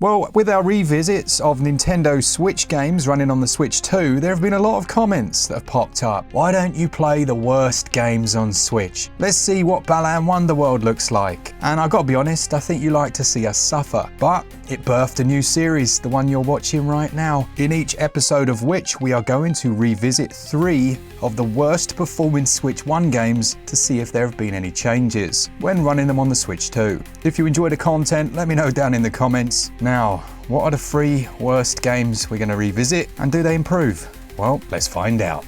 Well, with our revisits of Nintendo Switch games running on the Switch 2, there have been a lot of comments that have popped up. Why don't you play the worst games on Switch? Let's see what Balan Wonderworld looks like. And I've got to be honest, I think you like to see us suffer. But it birthed a new series, the one you're watching right now, in each episode of which we are going to revisit 3 of the worst performing Switch 1 games to see if there have been any changes when running them on the Switch 2. If you enjoy the content, let me know down in the comments. Now, what are the 3 worst games we're going to revisit, and do they improve? Well, let's find out.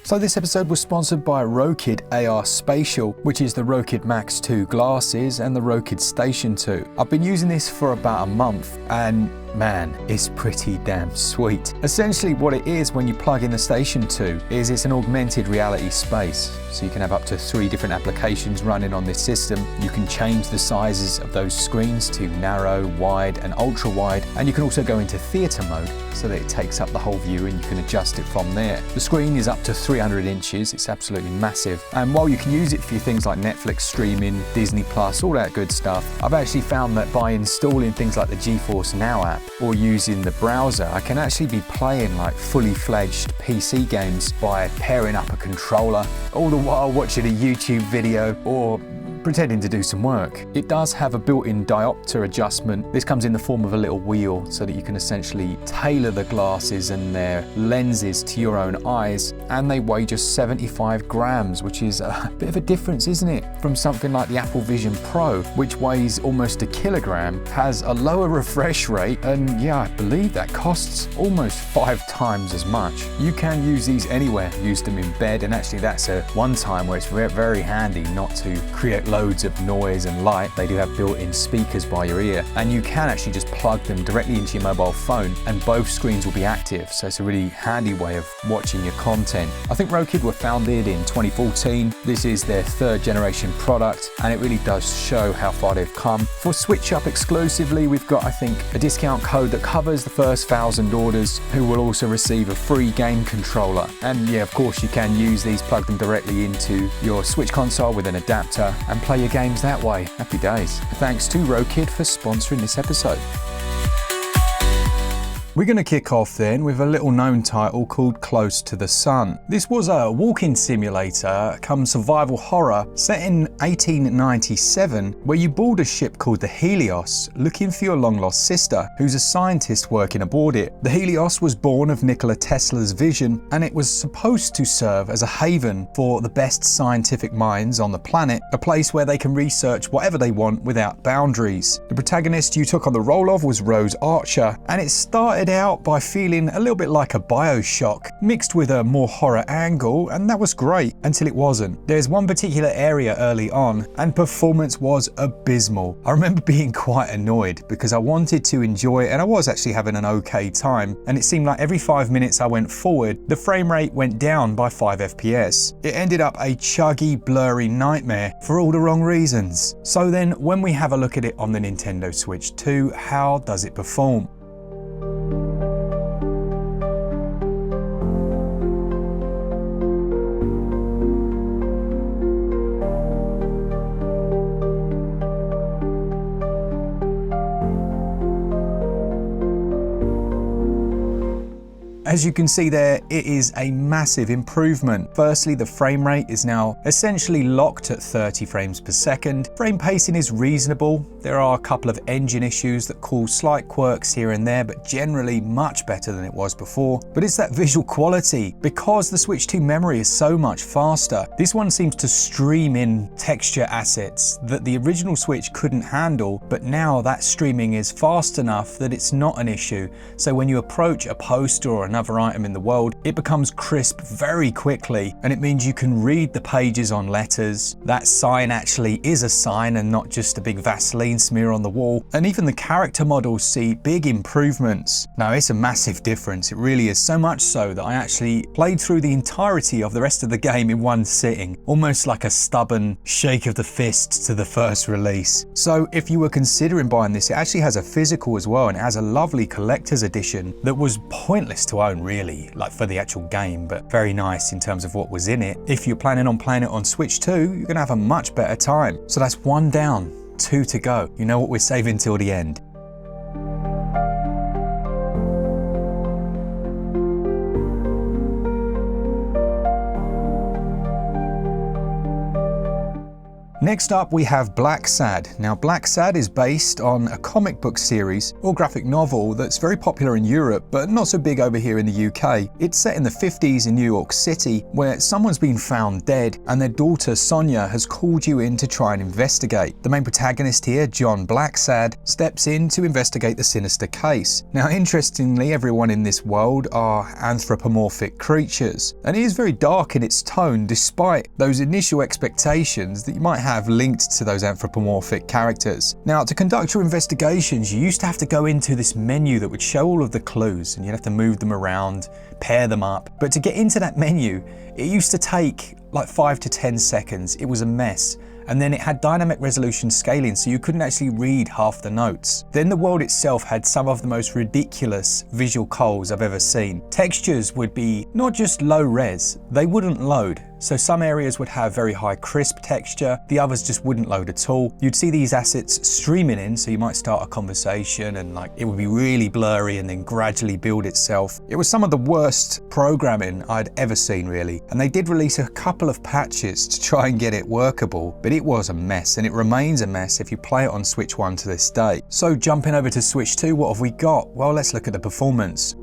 So this episode was sponsored by Rokid AR Spatial, which is the Rokid Max 2 glasses and the Rokid Station 2. I've been using this for about a month and man, it's pretty damn sweet. Essentially what it is when you plug in the Station 2 is it's an augmented reality space. So you can have up to 3 different applications running on this system. You can change the sizes of those screens to narrow, wide and ultra wide, and you can also go into theatre mode so that it takes up the whole view and you can adjust it from there. The screen is up to 300 inches, it's absolutely massive. And while you can use it for things like Netflix streaming, Disney Plus, all that good stuff, I've actually found that by installing things like the GeForce Now app or using the browser, I can actually be playing like fully fledged PC games by pairing up a controller, all the while watching a YouTube video or pretending to do some work. It does have a built-in diopter adjustment. This comes in the form of a little wheel so that you can essentially tailor the glasses and their lenses to your own eyes, and they weigh just 75 grams, which is a bit of a difference, isn't it? From something like the Apple Vision Pro, which weighs almost a kilogram, has a lower refresh rate, and yeah, I believe that costs almost 5 times as much. You can use these anywhere, use them in bed, and actually that's one time where it's very handy not to create loads of noise and light. They do have built-in speakers by your ear, and you can actually just plug them directly into your mobile phone and both screens will be active, so it's a really handy way of watching your content. I think Rokid were founded in 2014. This is their 3rd generation product and it really does show how far they've come. For SwitchUp exclusively, we've got, I think, a discount code that covers the first 1,000 orders, who will also receive a free game controller. And yeah, of course you can use these, plug them directly into your Switch console with an adapter and play your games that way. Happy days. Thanks to Rokid for sponsoring this episode. We're going to kick off then with a little known title called Close to the Sun. This was a walking simulator come survival horror set in 1897, where you board a ship called the Helios looking for your long lost sister, who's a scientist working aboard it. The Helios was born of Nikola Tesla's vision, and it was supposed to serve as a haven for the best scientific minds on the planet, a place where they can research whatever they want without boundaries. The protagonist you took on the role of was Rose Archer, and it started out by feeling a little bit like a Bioshock mixed with a more horror angle, and that was great until it wasn't. There's one particular area early on and performance was abysmal. I remember being quite annoyed because I wanted to enjoy it and I was actually having an okay time, and it seemed like every 5 minutes I went forward the frame rate went down by 5 FPS. It ended up a chuggy, blurry nightmare for all the wrong reasons. So then when we have a look at it on the Nintendo Switch 2, how does it perform? As you can see there, it is a massive improvement. Firstly, the frame rate is now essentially locked at 30 frames per second. Frame pacing is reasonable. There are a couple of engine issues that cause slight quirks here and there, but generally much better than it was before. But it's that visual quality. Because the Switch 2 memory is so much faster, this one seems to stream in texture assets that the original Switch couldn't handle, but now that streaming is fast enough that it's not an issue. So when you approach a poster or another item in the world, it becomes crisp very quickly, and it means you can read the pages on letters. That sign actually is a sign and not just a big Vaseline smear on the wall, and even the character models see big improvements. Now it's a massive difference, it really is, so much so that I actually played through the entirety of the rest of the game in one sitting, almost like a stubborn shake of the fist to the first release. So if you were considering buying this, it actually has a physical as well, and it has a lovely collector's edition that was pointless to own really, like for the actual game, but very nice in terms of what was in it. If you're planning on playing it on Switch 2, you're gonna have a much better time. So that's one down. 2 to go. You know what, we're saving till the end. Next up we have Blacksad. Now Blacksad is based on a comic book series or graphic novel that's very popular in Europe but not so big over here in the UK. It's set in the 50s in New York City where someone's been found dead and their daughter Sonia has called you in to try and investigate. The main protagonist here, John Blacksad, steps in to investigate the sinister case. Now interestingly, everyone in this world are anthropomorphic creatures and it is very dark in its tone despite those initial expectations that you might have linked to those anthropomorphic characters. Now, to conduct your investigations, you used to have to go into this menu that would show all of the clues and you'd have to move them around, pair them up. But to get into that menu, it used to take like 5 to 10 seconds. It was a mess. And then it had dynamic resolution scaling, so you couldn't actually read half the notes. Then the world itself had some of the most ridiculous visual cults I've ever seen. Textures would be not just low res, they wouldn't load. So some areas would have very high crisp texture, the others just wouldn't load at all. You'd see these assets streaming in, so you might start a conversation and like it would be really blurry and then gradually build itself. It was some of the worst programming I'd ever seen really. And they did release a couple of patches to try and get it workable, but it was a mess and it remains a mess if you play it on Switch 1 to this day. So jumping over to Switch 2, what have we got? Well, let's look at the performance.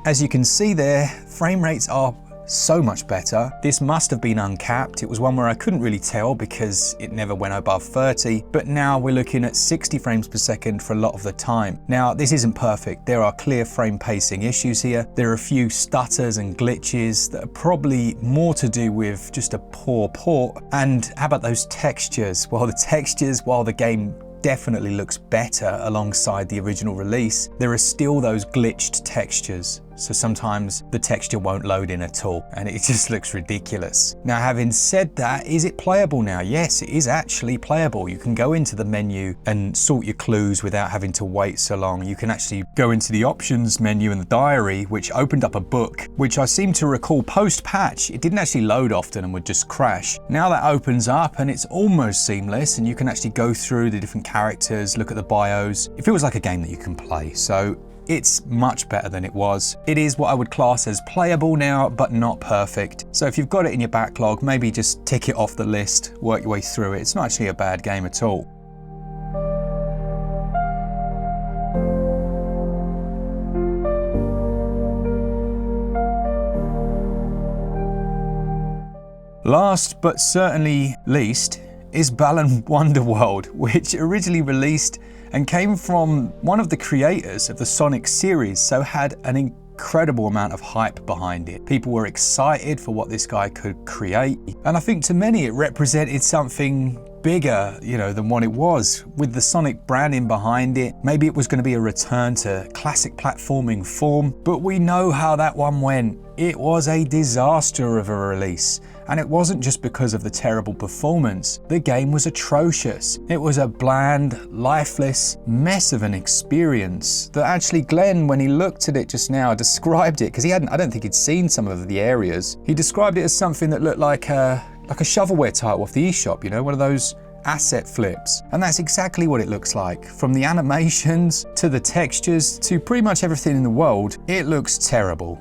As you can see there, frame rates are so much better. This must have been uncapped. It was one where I couldn't really tell because it never went above 30, but now we're looking at 60 frames per second for a lot of the time. Now, this isn't perfect. There are clear frame pacing issues here. There are a few stutters and glitches that are probably more to do with just a poor port. And how about those textures? While the game definitely looks better alongside the original release, there are still those glitched textures. So sometimes the texture won't load in at all and it just looks ridiculous. Now, having said that, is it playable now? Yes, it is actually playable. You can go into the menu and sort your clues without having to wait so long. You can actually go into the options menu in the diary, which opened up a book, which I seem to recall post-patch, it didn't actually load often and would just crash. Now that opens up and it's almost seamless and you can actually go through the different characters, look at the bios. It feels like a game that you can play. So it's much better than it was. It is what I would class as playable now, but not perfect. So if you've got it in your backlog, maybe just tick it off the list, work your way through it. It's not actually a bad game at all. Last but certainly least is Balan Wonderworld, which originally released and came from one of the creators of the Sonic series, so had an incredible amount of hype behind it. People were excited for what this guy could create, and I think to many it represented something bigger, than what it was. With the Sonic branding behind it, maybe it was going to be a return to classic platforming form, but we know how that one went. It was a disaster of a release. And it wasn't just because of the terrible performance. The game was atrocious. It was a bland, lifeless mess of an experience that actually Glen, when he looked at it just now, described it, because I don't think he'd seen some of the areas. He described it as something that looked like a shovelware title off the eShop, one of those asset flips. And that's exactly what it looks like. From the animations to the textures to pretty much everything in the world, it looks terrible,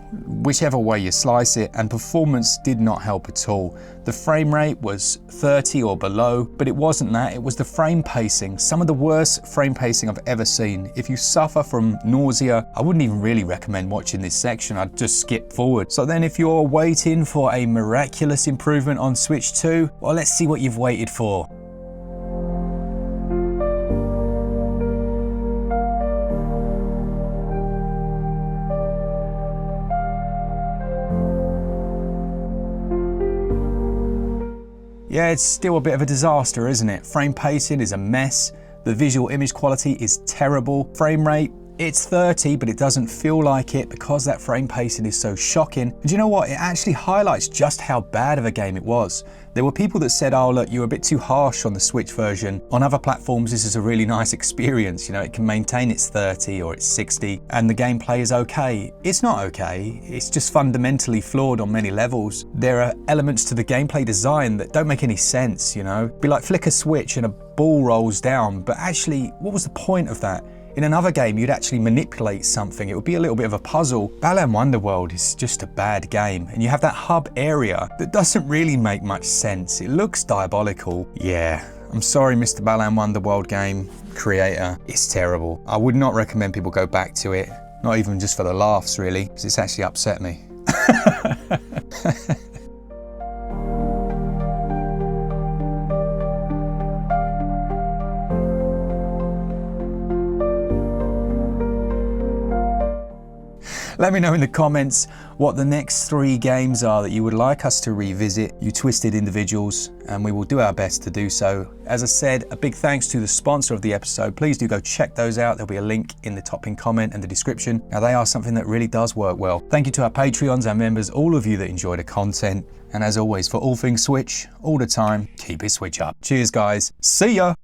whichever way you slice it, and performance did not help at all. The frame rate was 30 or below, but it wasn't that, it was the frame pacing. Some of the worst frame pacing I've ever seen. If you suffer from nausea, I wouldn't even really recommend watching this section, I'd just skip forward. So then if you're waiting for a miraculous improvement on Switch 2, well, let's see what you've waited for. Yeah, it's still a bit of a disaster, isn't it? Frame pacing is a mess. The visual image quality is terrible. Frame rate It's 30, but it doesn't feel like it because that frame pacing is so shocking. And you know what? It actually highlights just how bad of a game it was. There were people that said, oh look, you're a bit too harsh on the Switch version. On other platforms, this is a really nice experience. You know, it can maintain its 30 or its 60 and the gameplay is okay. It's not okay. It's just fundamentally flawed on many levels. There are elements to the gameplay design that don't make any sense, you know? Be like flick a switch and a ball rolls down, but actually, what was the point of that? In another game, you'd actually manipulate something. It would be a little bit of a puzzle. Balan Wonderworld is just a bad game. And you have that hub area that doesn't really make much sense. It looks diabolical. Yeah, I'm sorry, Mr. Balan Wonderworld game creator. It's terrible. I would not recommend people go back to it. Not even just for the laughs, really, because it's actually upset me. Let me know in the comments what the next 3 games are that you would like us to revisit, you twisted individuals, and we will do our best to do so. As I said, a big thanks to the sponsor of the episode. Please do go check those out. There'll be a link in the top pinned comment and the description. Now, they are something that really does work well. Thank you to our Patreons, our members, all of you that enjoy the content. And as always, for all things Switch, all the time, keep it Switch up. Cheers, guys. See ya.